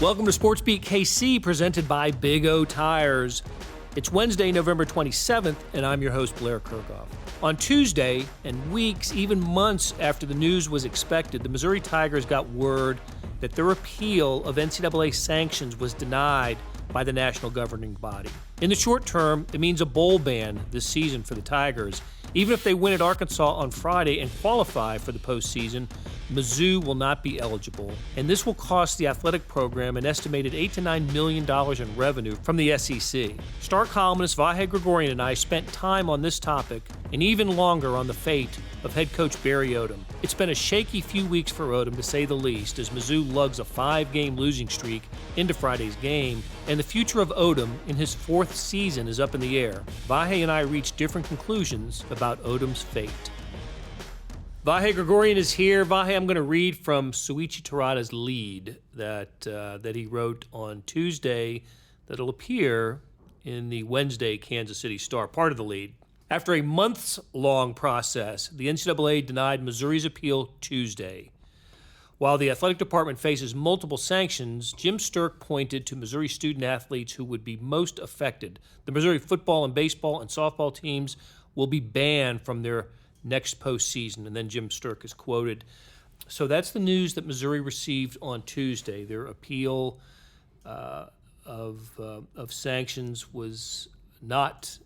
Welcome to SportsBeat KC, presented by Big O Tires. It's Wednesday, November 27th, and I'm your host, Blair Kerkhoff. On Tuesday, and weeks, even months after the news was expected, the Missouri Tigers got word that their appeal of NCAA sanctions was denied by the national governing body. In the short term, it means a bowl ban this season for the Tigers. Even if they win at Arkansas on Friday and qualify for the postseason, Mizzou will not be eligible, and this will cost the athletic program an estimated $8 to $9 million in revenue from the SEC. Star columnist Vahe Gregorian and I spent time on this topic and even longer on the fate of head coach Barry Odom. It's been a shaky few weeks for Odom, to say the least, as Mizzou lugs a 5-game losing streak into Friday's game, and the future of Odom in his 4th season is up in the air. Vahe and I reached different conclusions about Odom's fate. Vahe Gregorian is here. Vahe, I'm going to read from Suichi Terada's lead that he wrote on Tuesday that'll appear in the Wednesday Kansas City Star, part of the lead. After a months-long process, the NCAA denied Missouri's appeal Tuesday. While the athletic department faces multiple sanctions, Jim Sterk pointed to Missouri student-athletes who would be most affected. The Missouri football and baseball and softball teams will be banned from their next postseason, and then Jim Sterk is quoted. So that's the news that Missouri received on Tuesday. Their appeal of sanctions was not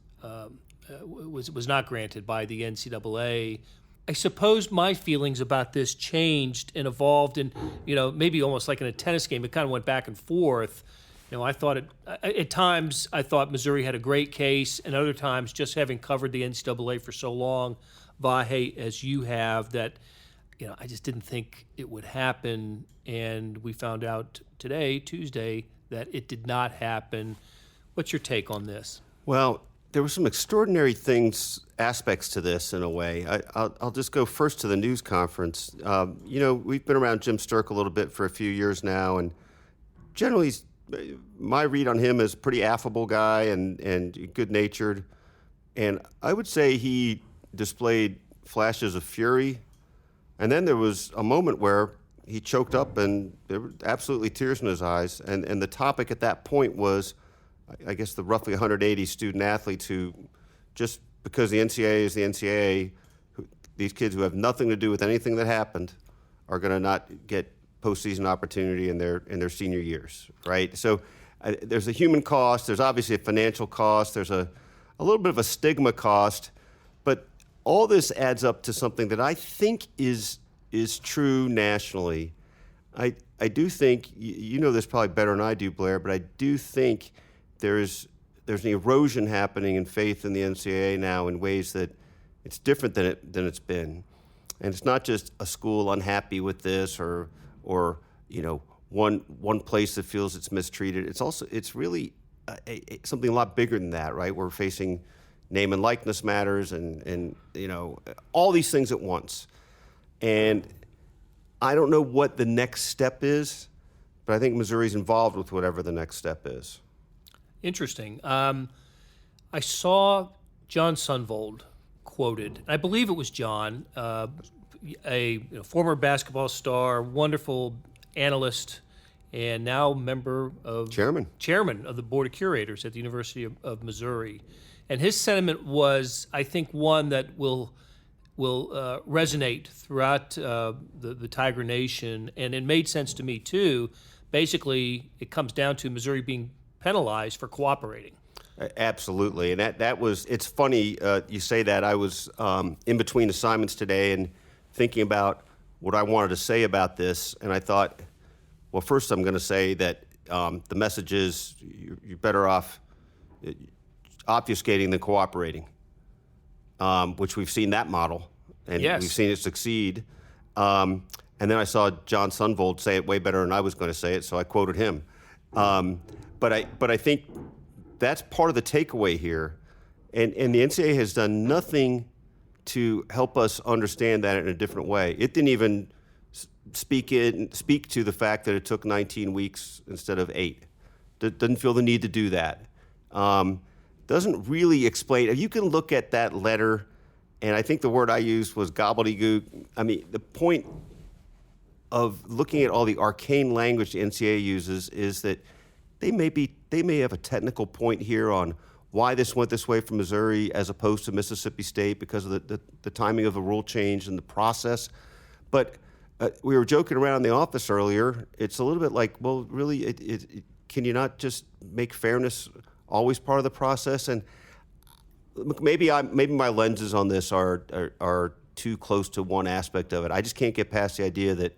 granted by the NCAA. I suppose my feelings about this changed and evolved, and maybe almost like in a tennis game, it kind of went back and forth. I thought at times I thought Missouri had a great case, and other times, just having covered the NCAA for so long, Vahe, as you have, that I just didn't think it would happen, and we found out today, Tuesday, that it did not happen. What's your take on this? Well, there were some extraordinary aspects to this in a way. I'll just go first to the news conference. We've been around Jim Sterk a little bit for a few years now, and generally my read on him is a pretty affable guy and good-natured. And I would say he displayed flashes of fury. And then there was a moment where he choked up and there were absolutely tears in his eyes. And the topic at that point was, I guess, the roughly 180 student athletes who, just because the NCAA is the NCAA, these kids who have nothing to do with anything that happened are going to not get postseason opportunity in their senior years, right? So there's a human cost. There's obviously a financial cost. There's a little bit of a stigma cost. But all this adds up to something that I think is true nationally. I do think, you know this probably better than I do, Blair, but I do think there's an erosion happening in faith in the NCAA now in ways that it's different than it's been. And it's not just a school unhappy with this or one place that feels it's mistreated. It's really something a lot bigger than that, right? We're facing name and likeness matters and all these things at once. And I don't know what the next step is, but I think Missouri's involved with whatever the next step is. Interesting. I saw John Sunvold quoted. I believe it was John, a former basketball star, wonderful analyst, and now chairman of the Board of Curators at the University of Missouri. And his sentiment was, I think, one that will resonate throughout the Tiger Nation, and it made sense to me too. Basically, it comes down to Missouri being penalized for cooperating. Absolutely, and that was. It's funny you say that. I was in between assignments today and thinking about what I wanted to say about this, and I thought, well, first I'm going to say that the message is you're better off obfuscating than cooperating, which we've seen that model, and We've seen it succeed. And then I saw John Sunvold say it way better than I was going to say it, so I quoted him. But I think that's part of the takeaway here, and the NCAA has done nothing to help us understand that in a different way. It didn't even speak to the fact that it took 19 weeks instead of 8. Doesn't feel the need to do that. Doesn't really explain. You can look at that letter, and I think the word I used was gobbledygook. I mean, the point of looking at all the arcane language the NCAA uses is that they may have a technical point here on why this went this way for Missouri as opposed to Mississippi State because of the timing of the rule change and the process. But we were joking around in the office earlier. It's a little bit like, well, really, can you not just make fairness always part of the process? And maybe my lenses on this are too close to one aspect of it. I just can't get past the idea that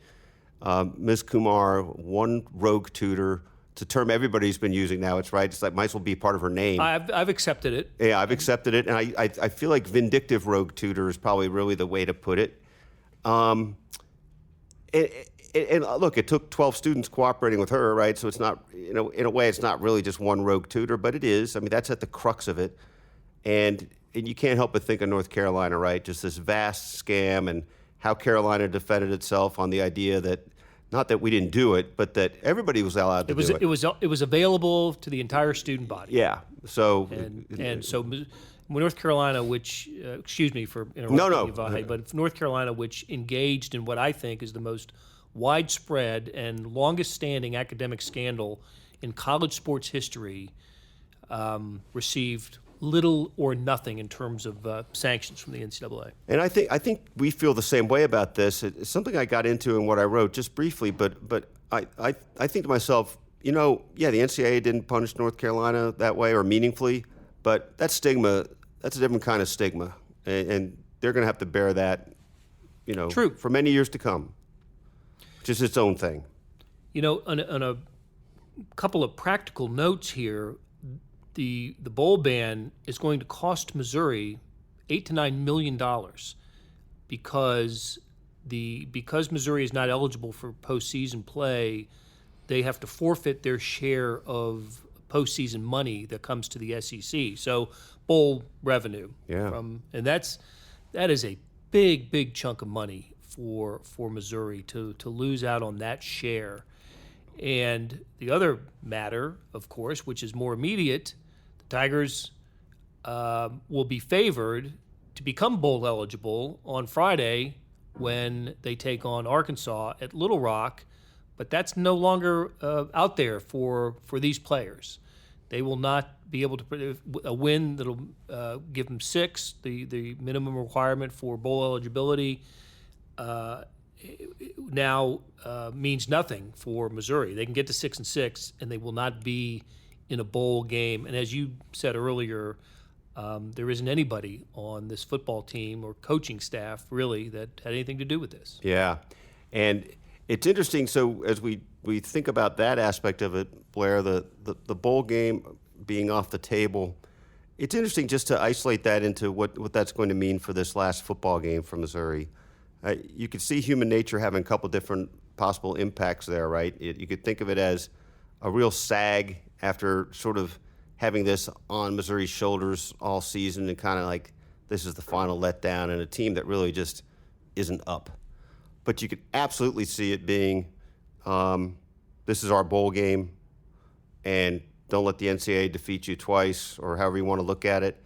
Ms. Kumar, one rogue tutor, it's a term everybody's been using now. It's right. It's like might as well be part of her name. I've accepted it. Yeah, I've accepted it, and I feel like vindictive rogue tutor is probably really the way to put it. And look, it took 12 students cooperating with her, right? So it's not, in a way, it's not really just one rogue tutor, but it is. I mean, that's at the crux of it. And you can't help but think of North Carolina, right? Just this vast scam and how Carolina defended itself on the idea that, not that we didn't do it, but that everybody was allowed to do it. It was available to the entire student body. Yeah. So so North Carolina, which excuse me for interrupting you, Vahe, but North Carolina, which engaged in what I think is the most widespread and longest-standing academic scandal in college sports history, received little or nothing in terms of sanctions from the NCAA. And I think we feel the same way about this. It's something I got into in what I wrote just briefly, but I think to myself, the NCAA didn't punish North Carolina that way or meaningfully, but that stigma, that's a different kind of stigma, and they're going to have to bear that, True. for many years to come. Just its own thing. On a couple of practical notes here, the bowl ban is going to cost Missouri $8 to $9 million because Missouri is not eligible for postseason play. They have to forfeit their share of postseason money that comes to the SEC. So bowl revenue, and that is a big chunk of money for Missouri to lose out on that share. And the other matter, of course, which is more immediate, the Tigers will be favored to become bowl eligible on Friday when they take on Arkansas at Little Rock, but that's no longer out there for these players. They will not be able to a win that'll give them 6, the minimum requirement for bowl eligibility. Now means nothing for Missouri. They can get to 6-6, and they will not be in a bowl game. And as you said earlier, there isn't anybody on this football team or coaching staff really that had anything to do with this. Yeah, and it's interesting. So as we think about that aspect of it, Blair, the bowl game being off the table, it's interesting just to isolate that into what that's going to mean for this last football game for Missouri. You could see human nature having a couple different possible impacts there, right? You could think of it as a real sag after sort of having this on Missouri's shoulders all season and kind of like this is the final letdown and a team that really just isn't up. But you could absolutely see it being this is our bowl game and don't let the NCAA defeat you twice or however you want to look at it.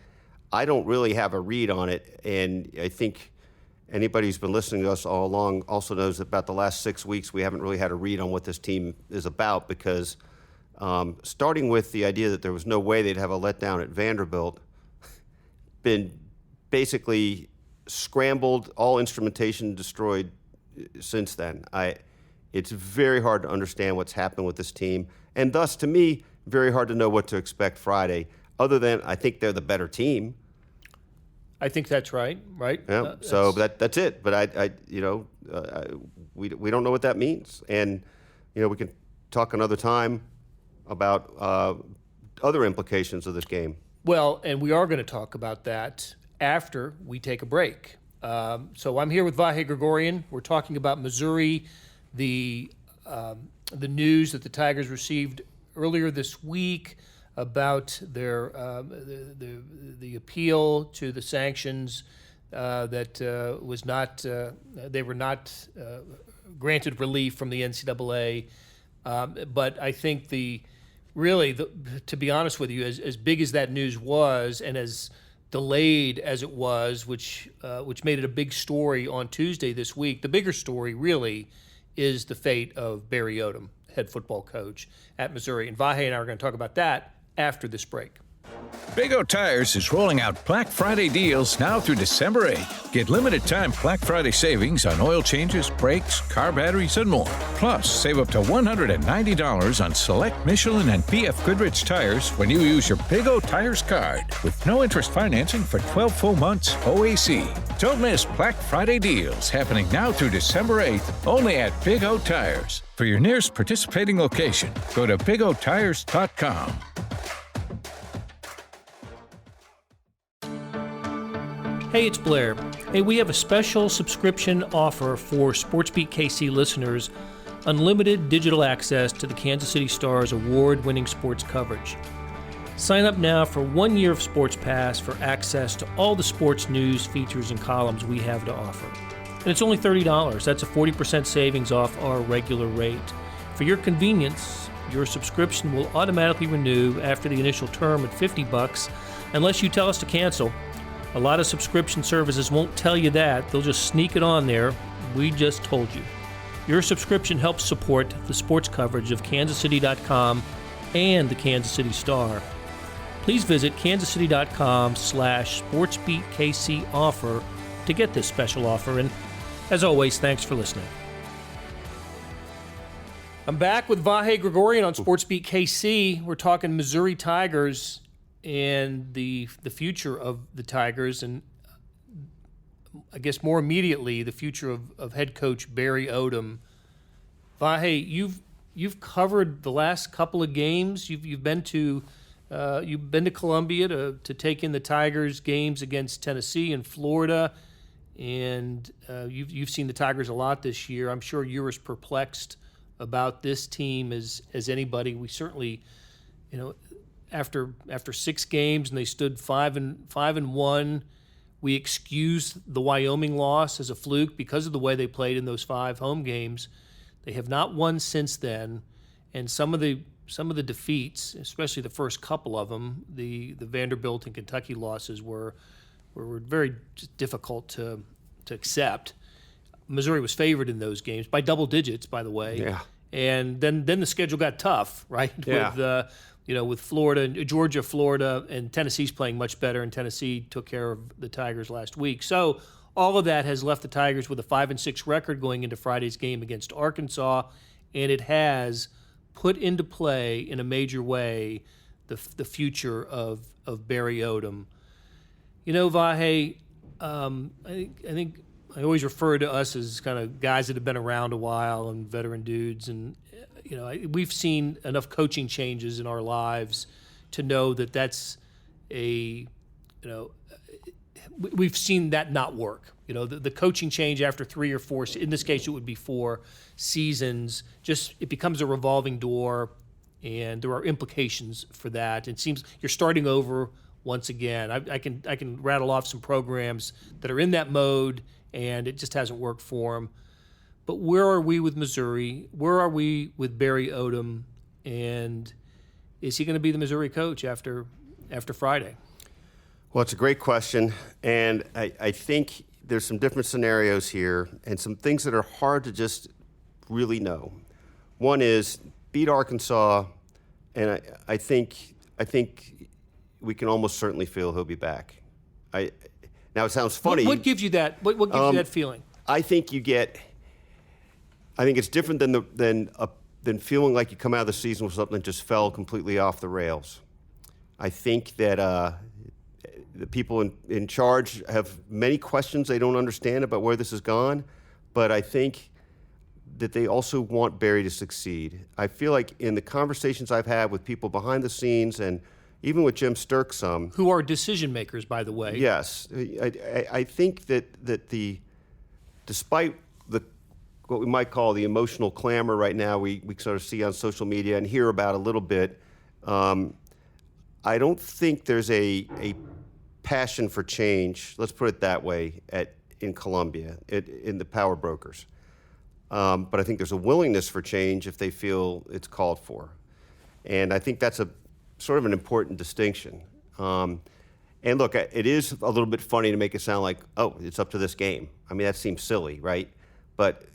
I don't really have a read on it, and I think anybody who's been listening to us all along also knows that about the last 6 weeks we haven't really had a read on what this team is about because starting with the idea that there was no way they'd have a letdown at Vanderbilt, been basically scrambled, all instrumentation destroyed since then. It's very hard to understand what's happened with this team, and thus, to me, very hard to know what to expect Friday, other than I think they're the better team. I think that's right? Yeah. So that's it. But we don't know what that means, and we can talk another time about other implications of this game. Well, and we are going to talk about that after we take a break. So I'm here with Vahe Gregorian. We're talking about Missouri, the news that the Tigers received earlier this week about their the appeal to the sanctions that was not they were not granted relief from the NCAA. But I think to be honest with you, as big as that news was, and as delayed as it was, which made it a big story on Tuesday this week, the bigger story really is the fate of Barry Odom, head football coach at Missouri. And Vahe and I are going to talk about that after this break. Big O Tires is rolling out Black Friday deals now through December 8th. Get limited time Black Friday savings on oil changes, brakes, car batteries, and more. Plus, save up to $190 on select Michelin and BF Goodrich tires when you use your Big O Tires card with no interest financing for 12 full months OAC. Don't miss Black Friday deals happening now through December 8th only at Big O Tires. For your nearest participating location, go to bigotires.com. Hey, it's Blair. Hey, we have a special subscription offer for SportsBeat KC listeners, unlimited digital access to the Kansas City Star's award-winning sports coverage. Sign up now for 1 year of Sports Pass for access to all the sports news, features, and columns we have to offer. And it's only $30. That's a 40% savings off our regular rate. For your convenience, your subscription will automatically renew after the initial term at $50 unless you tell us to cancel. A lot of subscription services won't tell you that. They'll just sneak it on there. We just told you. Your subscription helps support the sports coverage of kansascity.com and the Kansas City Star. Please visit kansascity.com/SportsBeatKC offer to get this special offer. And as always, thanks for listening. I'm back with Vahe Gregorian on SportsBeat KC. We're talking Missouri Tigers and the future of the Tigers, and I guess more immediately the future of head coach Barry Odom. Vahe, you've covered the last couple of games. You've been to Columbia to take in the Tigers games against Tennessee and Florida, and you've seen the Tigers a lot this year. I'm sure you're as perplexed about this team as anybody. We certainly, after 6 games and they stood 5-1, we excused the Wyoming loss as a fluke because of the way they played in those 5 home games. They have not won since then, and some of the defeats, especially the first couple of them, the Vanderbilt and Kentucky losses were very difficult to accept. Missouri was favored in those games by double digits, by the way. Yeah. And then the schedule got tough, right? Yeah. With Florida, Georgia, Florida, and Tennessee's playing much better, and Tennessee took care of the Tigers last week. So all of that has left the Tigers with a 5-6 record going into Friday's game against Arkansas, and it has put into play in a major way the future of Barry Odom. Vahe, I think I always refer to us as kind of guys that have been around a while and veteran dudes, and we've seen enough coaching changes in our lives to know that that's we've seen that not work. The coaching change after 3 or 4, in this case it would be 4 seasons, it becomes a revolving door, and there are implications for that. It seems you're starting over once again. I can rattle off some programs that are in that mode, and it just hasn't worked for them. But where are we with Missouri? Where are we with Barry Odom? And is he going to be the Missouri coach after Friday? Well, it's a great question, and I think there's some different scenarios here and some things that are hard to just really know. One is beat Arkansas, and I think we can almost certainly feel he'll be back. Now it sounds funny. What gives you that? What gives you that feeling? I think it's different than feeling like you come out of the season with something that just fell completely off the rails. I think that the people in charge have many questions they don't understand about where this has gone, but I think that they also want Barry to succeed. I feel like in the conversations I've had with people behind the scenes and even with Jim Sturck some. Who are decision makers, by the way. Yes. I think that despite what we might call the emotional clamor right now we sort of see on social media and hear about a little bit, I don't think there's a passion for change, let's put it that way, in Columbia, in the power brokers. But I think there's a willingness for change if they feel it's called for. And I think that's a sort of an important distinction. And look, it is a little bit funny to make it sound like, oh, it's up to this game. I mean, that seems silly, right? But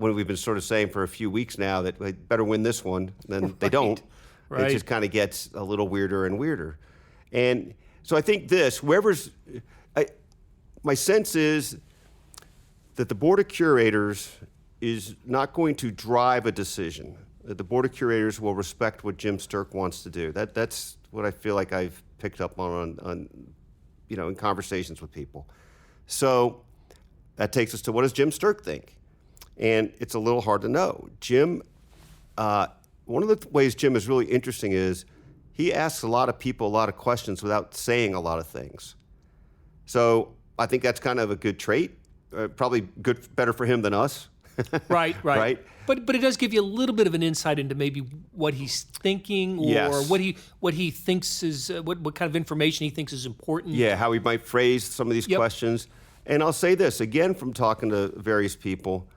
when we've been sort of saying for a few weeks now that they better win this one, then they don't. Right. It just kind of gets a little weirder and weirder. And so I think my sense is that the Board of Curators is not going to drive a decision. That the Board of Curators will respect what Jim Sturck wants to do. That's what I feel like I've picked up on in conversations with people. So that takes us to, what does Jim Sturck think? And it's a little hard to know. Jim, one of the ways Jim is really interesting is he asks a lot of people a lot of questions without saying a lot of things. So I think that's kind of a good trait. Probably better for him than us. Right. Right. But it does give you a little bit of an insight into maybe what he's thinking, or Yes. what he thinks is what kind of information he thinks is important. Yeah, how he might phrase some of these Yep. questions. And I'll say this again from talking to various people.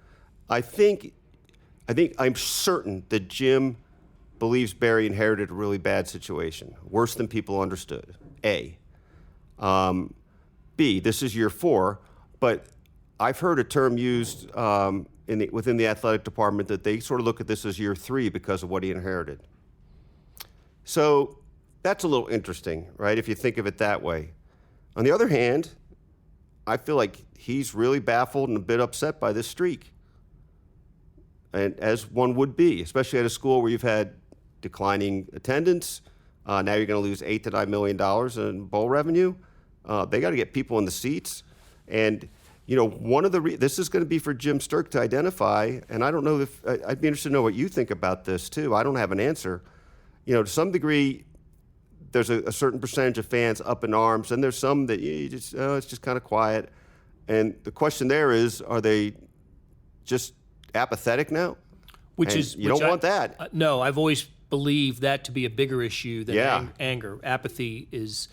I'm certain that Jim believes Barry inherited a really bad situation, worse than people understood. A. B. This is year 4, but I've heard a term used within the athletic department that they sort of look at this as year 3 because of what he inherited. So that's a little interesting, right, if you think of it that way. On the other hand, I feel like he's really baffled and a bit upset by this streak. And as one would be, especially at a school where you've had declining attendance. Now you're going to lose $8 to $9 million in bowl revenue. They got to get people in the seats. And, one of this is going to be for Jim Sturck to identify, and I don't know if, I'd be interested to know what you think about this too. I don't have an answer. To some degree, there's a certain percentage of fans up in arms, and there's some that it's just kind of quiet. And the question there is, are they just apathetic now? You don't want that. No, I've always believed that to be a bigger issue than anger. Apathy is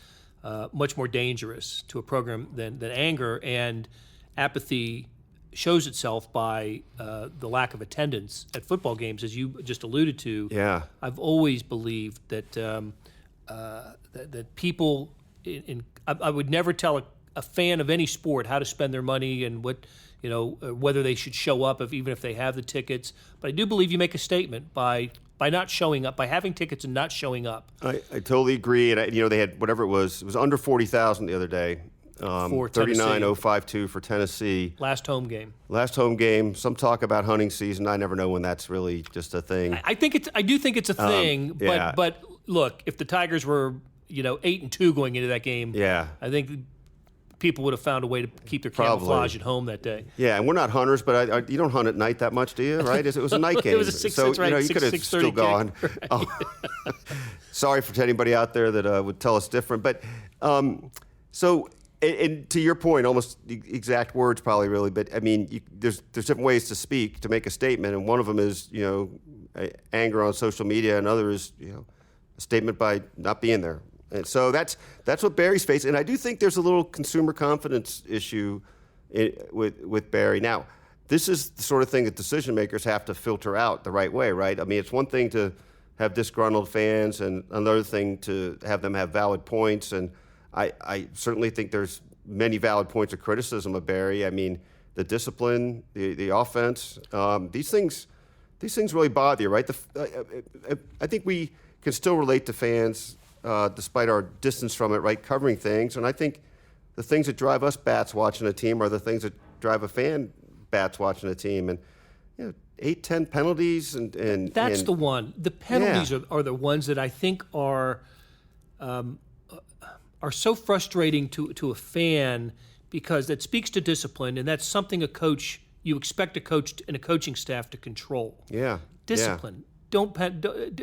much more dangerous to a program than anger, and apathy shows itself by the lack of attendance at football games, as you just alluded to. Yeah, I've always believed that that people, I would never tell a fan of any sport how to spend their money and what, whether they should show up even if they have the tickets. But I do believe you make a statement by not showing up, by having tickets and not showing up. I totally agree. And they had whatever it was under 40,000 the other day. For Tennessee. 39,052 for Tennessee. Last home game. Some talk about hunting season. I never know when that's really just a thing. I do think it's a thing. Yeah. But look, if the Tigers were 8-2 going into that game, I think people would have found a way to keep their camouflage at home that day. Yeah, and we're not hunters, but you don't hunt at night that much, do you? Right? It was a night game. It was a 6, right? You could have still gone. Right. Sorry for anybody out there that would tell us different, but and to your point, almost the exact words probably really, but I mean, there's different ways to speak, to make a statement, and one of them is anger on social media, and another is a statement by not being there. And so that's what Barry's facing, and I do think there's a little consumer confidence issue with Barry. Now, this is the sort of thing that decision makers have to filter out the right way, right? I mean, it's one thing to have disgruntled fans, and another thing to have them have valid points, and I certainly think there's many valid points of criticism of Barry. I mean, the discipline, the offense, these things really bother you, right? I think we can still relate to fans despite our distance from it, right? Covering things, and I think the things that drive us bats watching a team are the things that drive a fan bats watching a team, and 8-10 penalties, and that's the one. The penalties are the ones that I think are so frustrating to a fan, because that speaks to discipline, and that's something you expect a coach and a coaching staff to control. Yeah. Discipline. Yeah.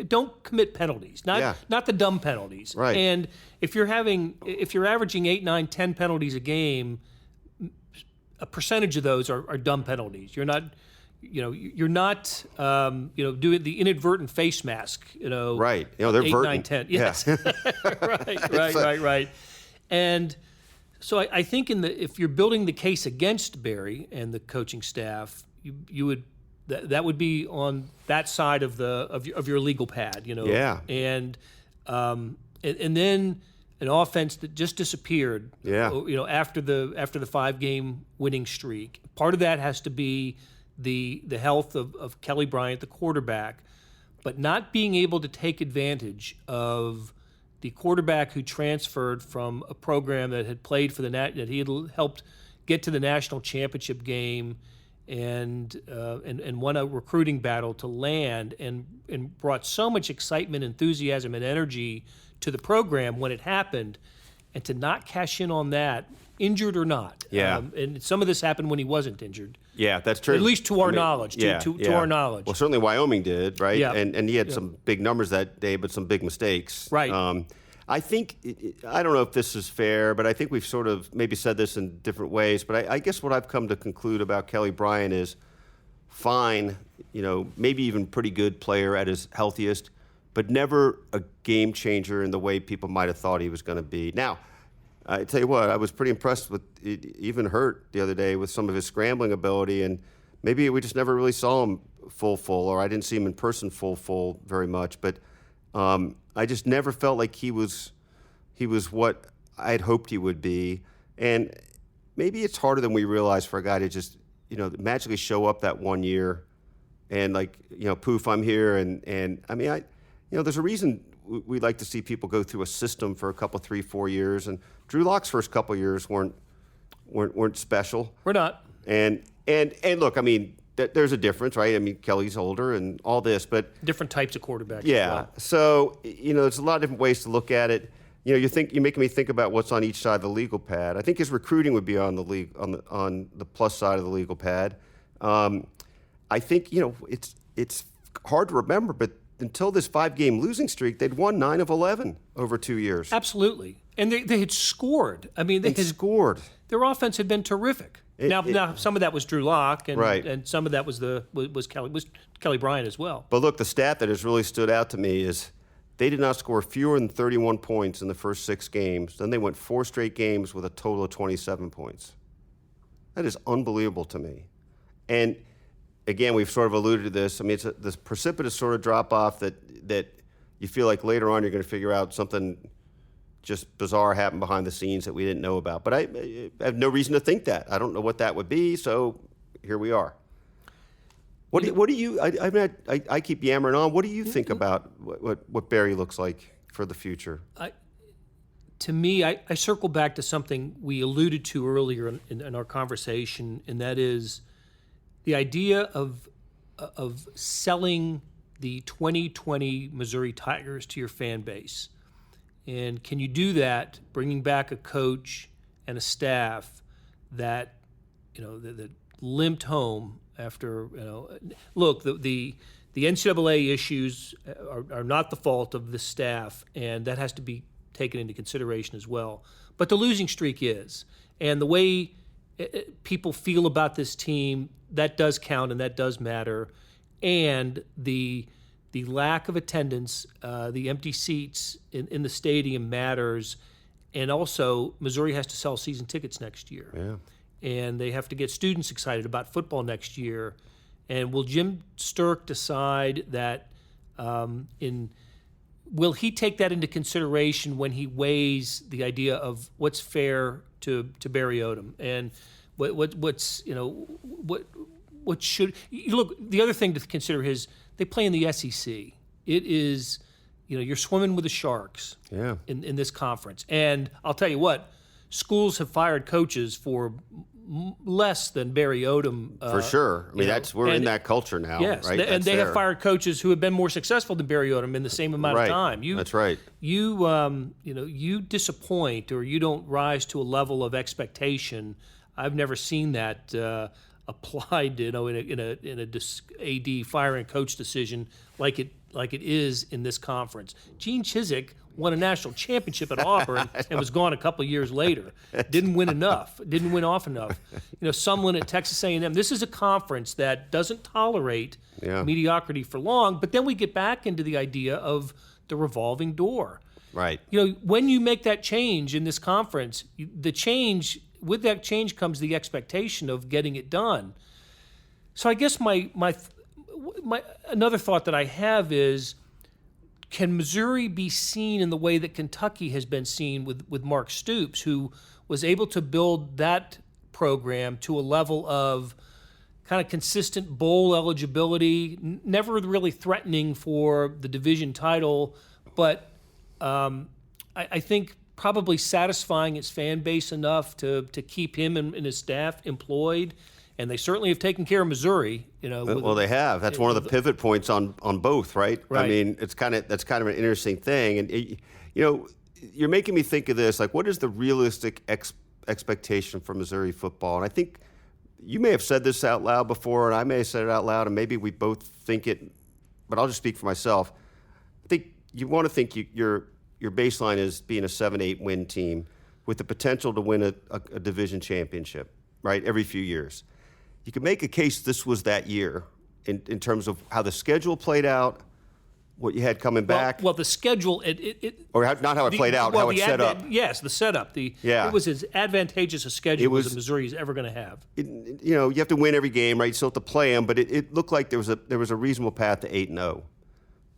Don't commit penalties. Not the dumb penalties. Right. And if you're averaging 8, 9, 10 penalties a game, a percentage of those are dumb penalties. You're not doing the inadvertent face mask, Right. They're 8, verdant. 9, 10. Yes. Yeah. Right. And so I think if you're building the case against Barry and the coaching staff, you would that would be on that side of your legal pad, Yeah. And then an offense that just disappeared. Yeah. After the 5-game winning streak. Part of that has to be the health of Kelly Bryant, the quarterback, but not being able to take advantage of the quarterback who transferred from a program that had played for that he had helped get to the national championship game and won a recruiting battle to land and brought so much excitement, enthusiasm, and energy to the program when it happened, and to not cash in on that, injured or not. Yeah. And some of this happened when he wasn't injured. Yeah, that's true. At least to our knowledge. To our knowledge. Well, certainly Wyoming did, right? Yeah. And he had some big numbers that day, but some big mistakes. Right. I think, I don't know if this is fair, but I think we've sort of maybe said this in different ways, but I guess what I've come to conclude about Kelly Bryant is fine, maybe even pretty good player at his healthiest, but never a game changer in the way people might have thought he was going to be. Now, I tell you what, I was pretty impressed with even Hurt the other day with some of his scrambling ability, and maybe we just never really saw him full, or I didn't see him in person full very much, but I just never felt like he was what I had hoped he would be. And maybe it's harder than we realize for a guy to just, magically show up that 1 year and poof, I'm here. And I mean, there's a reason we like to see people go through a system for a couple, 3, 4 years. And Drew Lock's first couple of years weren't special. We're not. And look, I mean, there's a difference, right? I mean, Kelly's older and all this, but different types of quarterbacks. Yeah. As well. So there's a lot of different ways to look at it. You're making me think about what's on each side of the legal pad. I think his recruiting would be on the plus side of the legal pad. I think it's hard to remember, but until this 5-game losing streak, they'd won 9 of 11 over 2 years. Absolutely, and they had scored. I mean, they had scored. Their offense had been terrific. Now, some of that was Drew Lock, and right. and some of that was Kelly Bryant as well. But look, the stat that has really stood out to me is they did not score fewer than 31 points in the first 6 games. Then they went 4 straight games with a total of 27 points. That is unbelievable to me. And again, we've sort of alluded to this. I mean, it's this precipitous sort of drop off that you feel like later on you're going to figure out something just bizarre happened behind the scenes that we didn't know about. But I have no reason to think that. I don't know what that would be, so here we are. What do you? I keep yammering on. What do you think about what Barry looks like for the future? To me, I circle back to something we alluded to earlier in our conversation, and that is the idea of selling the 2020 Missouri Tigers to your fan base. And can you do that, bringing back a coach and a staff that that limped home after look, the NCAA issues are not the fault of the staff, and that has to be taken into consideration as well. But the losing streak is, and the way people feel about this team, that does count and that does matter, and the lack of attendance, the empty seats in the stadium matters, and also Missouri has to sell season tickets next year. Yeah. And they have to get students excited about football next year. And will Jim Sturck decide that will he take that into consideration when he weighs the idea of what's fair to Barry Odom and what should look? The other thing to consider is they play in the SEC. It is, you're swimming with the sharks. Yeah. In this conference, and I'll tell you what, schools have fired coaches for less than Barry Odom. For sure. I mean, we're in that culture now, yes, right? And they have fired coaches who have been more successful than Barry Odom in the same amount of time. That's right. You disappoint or you don't rise to a level of expectation. I've never seen that applied, in a AD firing coach decision like it is in this conference. Gene Chizik won a national championship at Auburn and was gone a couple of years later. Didn't win off enough. Sumlin at Texas A&M. This is a conference that doesn't tolerate mediocrity for long. But then we get back into the idea of the revolving door. Right. When you make that change in this conference, with that change comes the expectation of getting it done. So I guess my another thought that I have is, can Missouri be seen in the way that Kentucky has been seen with Mark Stoops, who was able to build that program to a level of kind of consistent bowl eligibility, never really threatening for the division title, but I think probably satisfying its fan base enough to keep him and his staff employed. And they certainly have taken care of Missouri. Well, they have. That's one of the pivot points on both, right? Right. I mean, that's kind of an interesting thing. And you're making me think of this. Like, what is the realistic expectation for Missouri football? And I think you may have said this out loud before, and I may have said it out loud, and maybe we both think it. But I'll just speak for myself. I think you want to think your baseline is being a 7-8 win team with the potential to win a division championship, right? Every few years. You could make a case this was that year in terms of how the schedule played out, what you had coming back. Well, the schedule, not how it played out, how it set up. Yes, the setup. It was as advantageous a schedule as Missouri is ever going to have. You have to win every game, right? You still have to play them, but it looked like there was a reasonable path to 8-0.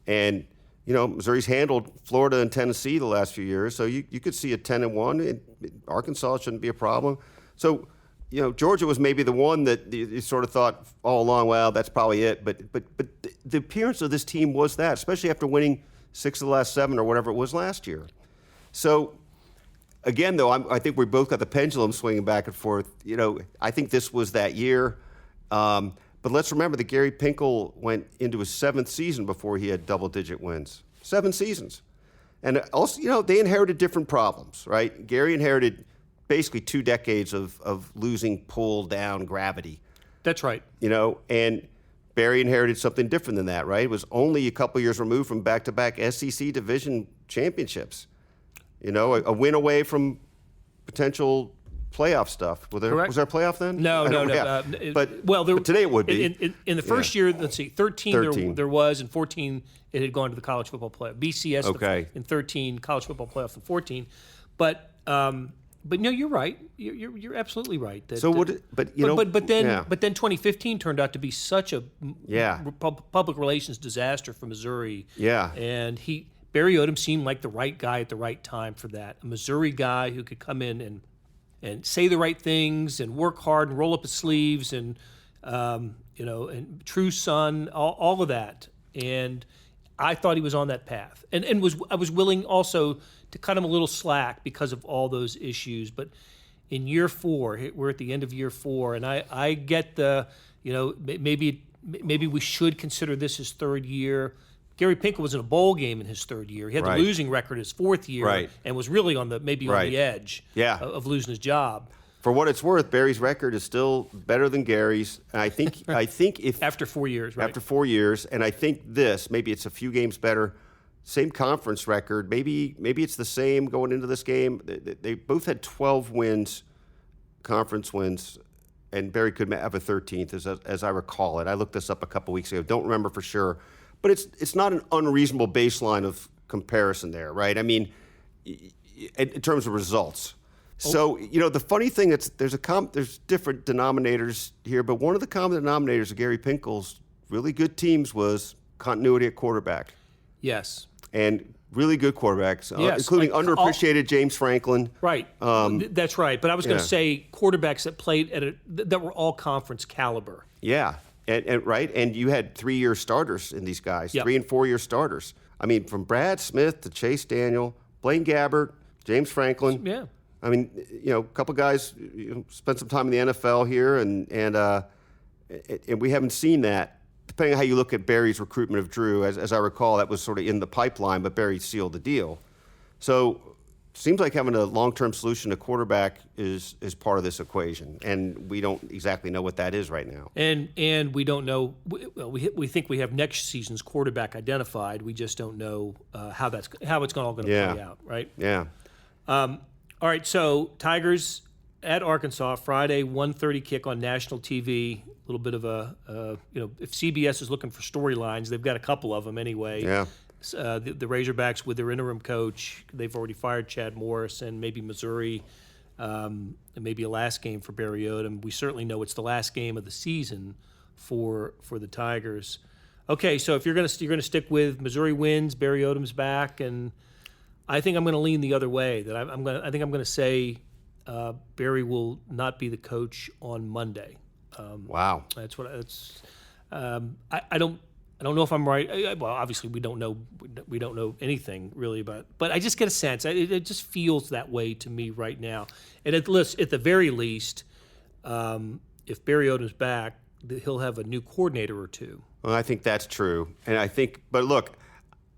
And Missouri's handled Florida and Tennessee the last few years, so you could see a 10-1. Arkansas shouldn't be a problem. So, Georgia was maybe the one that you sort of thought all along, well, that's probably it. But the appearance of this team was that, especially after winning 6 of the last 7 or whatever it was last year. So, again, though, I think we both got the pendulum swinging back and forth. I think this was that year. But let's remember that Gary Pinkel went into his 7th season before he had double-digit wins. 7 seasons. And also, they inherited different problems, right? Gary inherited basically 2 decades of losing pull-down gravity. That's right. And Barry inherited something different than that, right? It was only a couple years removed from back-to-back SEC division championships. A win away from potential playoff stuff. Was there a playoff then? No. But today it would be. In the first year, let's see, 13. There was, in 14 it had gone to the college football playoff. BCS in 13, college football playoff in 14. But no, you're right. You're absolutely right. But then 2015 turned out to be such a public relations disaster for Missouri. Yeah. And Barry Odom seemed like the right guy at the right time for that. A Missouri guy who could come in and say the right things and work hard and roll up his sleeves and and true son, all of that. And I thought he was on that path, and I was willing also to cut him a little slack because of all those issues. But in year 4, we're at the end of year 4, and I get maybe we should consider this his 3rd year. Gary Pinkel was in a bowl game in his 3rd year. He had the losing record his 4th year, and was really on the edge of losing his job. For what it's worth, Barry's record is still better than Gary's. And I think if after 4 years, right? After 4 years, and I think maybe it's a few games better. Same conference record. Maybe it's the same going into this game. They both had 12 wins, conference wins, and Barry could have a 13th, as I recall it. I looked this up a couple weeks ago. Don't remember for sure, but it's not an unreasonable baseline of comparison there, right? I mean, in terms of results. So, the funny thing there's different denominators here, but one of the common denominators of Gary Pinkel's really good teams was continuity at quarterback. Yes. And really good quarterbacks, including underappreciated James Franklin. Right. That's right. But I was going to say quarterbacks that played that were all conference caliber. Yeah. And you had 3-year starters in these guys, 3 and 4 year starters. I mean, from Brad Smith to Chase Daniel, Blaine Gabbert, James Franklin. Yeah. I mean, a couple guys spent some time in the NFL here, and we haven't seen that. Depending on how you look at Barry's recruitment of Drew, as I recall, that was sort of in the pipeline, but Barry sealed the deal. So, seems like having a long-term solution to quarterback is part of this equation, and we don't exactly know what that is right now. And we don't know. We think we have next season's quarterback identified. We just don't know how it's all going to play out, right? Yeah. All right, so Tigers at Arkansas, Friday, 1:30 kick on national TV. A little bit of if CBS is looking for storylines, they've got a couple of them anyway. Yeah. The Razorbacks with their interim coach, they've already fired Chad Morris, and maybe Missouri, and maybe a last game for Barry Odom. We certainly know it's the last game of the season for the Tigers. Okay, so if you're going to stick with Missouri wins, Barry Odom's back, and I think I'm going to lean the other way. That I think I'm going to say Barry will not be the coach on Monday. Wow. That's what it's. I don't know if I'm right. Well, obviously we don't know anything really about. But I just get a sense. It just feels that way to me right now. And at the very least, if Barry Odom's back, he'll have a new coordinator or two. Well, I think that's true. And I think, but look,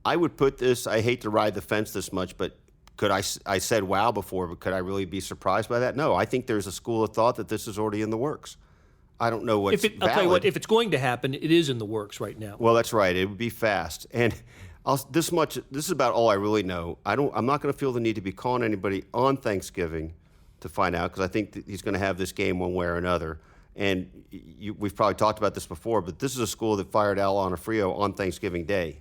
I would put this, I hate to ride the fence this much, but I said wow before, but could I really be surprised by that? No, I think there's a school of thought that this is already in the works. I don't know what's valid. I'll tell you what, if it's going to happen, it is in the works right now. Well, that's right. It would be fast. And this is about all I really know. I'm not going to feel the need to be calling anybody on Thanksgiving to find out, because I think that he's going to have this game one way or another. And we've probably talked about this before, but this is a school that fired Al Onofrio on Thanksgiving Day.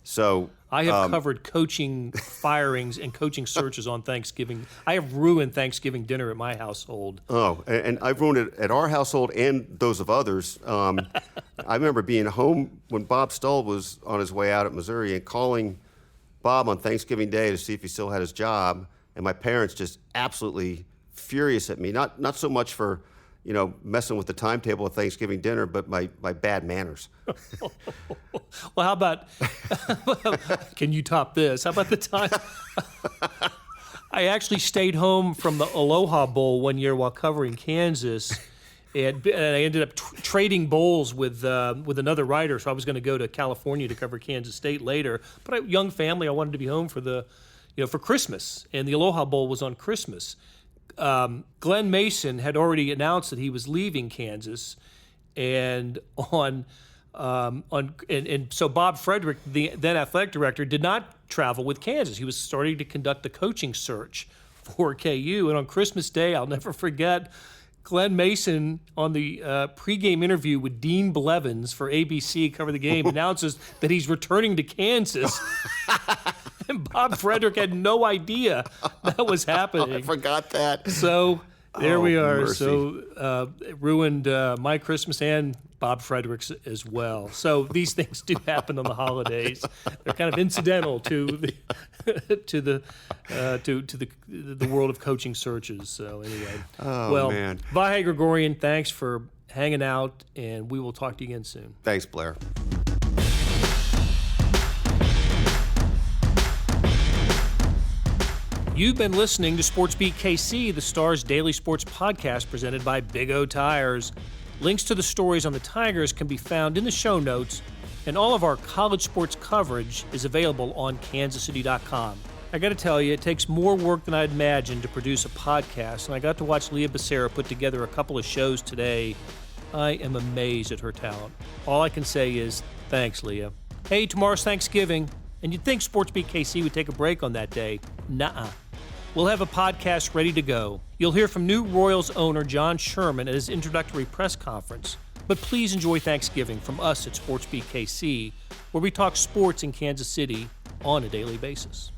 So I have covered coaching firings and coaching searches on Thanksgiving. I have ruined Thanksgiving dinner at my household. Oh, and I've ruined it at our household and those of others. I remember being home when Bob Stull was on his way out at Missouri and calling Bob on Thanksgiving Day to see if he still had his job, and my parents just absolutely furious at me. Not so much for messing with the timetable of Thanksgiving dinner, but my bad manners. Well, how about, can you top this? How about the time I actually stayed home from the Aloha Bowl one year while covering Kansas, and I ended up trading bowls with another writer, so I was going to go to California to cover Kansas State later. But a young family, I wanted to be home for Christmas, and the Aloha Bowl was on Christmas. Glenn Mason had already announced that he was leaving Kansas, and so Bob Frederick, the then athletic director, did not travel with Kansas. He was starting to conduct the coaching search for KU, and on Christmas Day, I'll never forget, Glenn Mason on the pregame interview with Dean Blevins for ABC, Cover the Game, announces that he's returning to Kansas. And Bob Frederick had no idea that was happening. I forgot that. So there we are. Mercy. So it ruined my Christmas and Bob Frederick's as well. So these things do happen on the holidays. They're kind of incidental to the world of coaching searches. So anyway, man. Vahe Gregorian, thanks for hanging out, and we will talk to you again soon. Thanks, Blair. You've been listening to SportsBeat KC, the Star's daily sports podcast presented by Big O Tires. Links to the stories on the Tigers can be found in the show notes, and all of our college sports coverage is available on kansascity.com. I got to tell you, it takes more work than I'd imagined to produce a podcast, and I got to watch Leah Becerra put together a couple of shows today. I am amazed at her talent. All I can say is, thanks, Leah. Hey, tomorrow's Thanksgiving, and you'd think SportsBeat KC would take a break on that day. Nuh-uh. We'll have a podcast ready to go. You'll hear from new Royals owner John Sherman at his introductory press conference. But please enjoy Thanksgiving from us at SportsBeat KC, where we talk sports in Kansas City on a daily basis.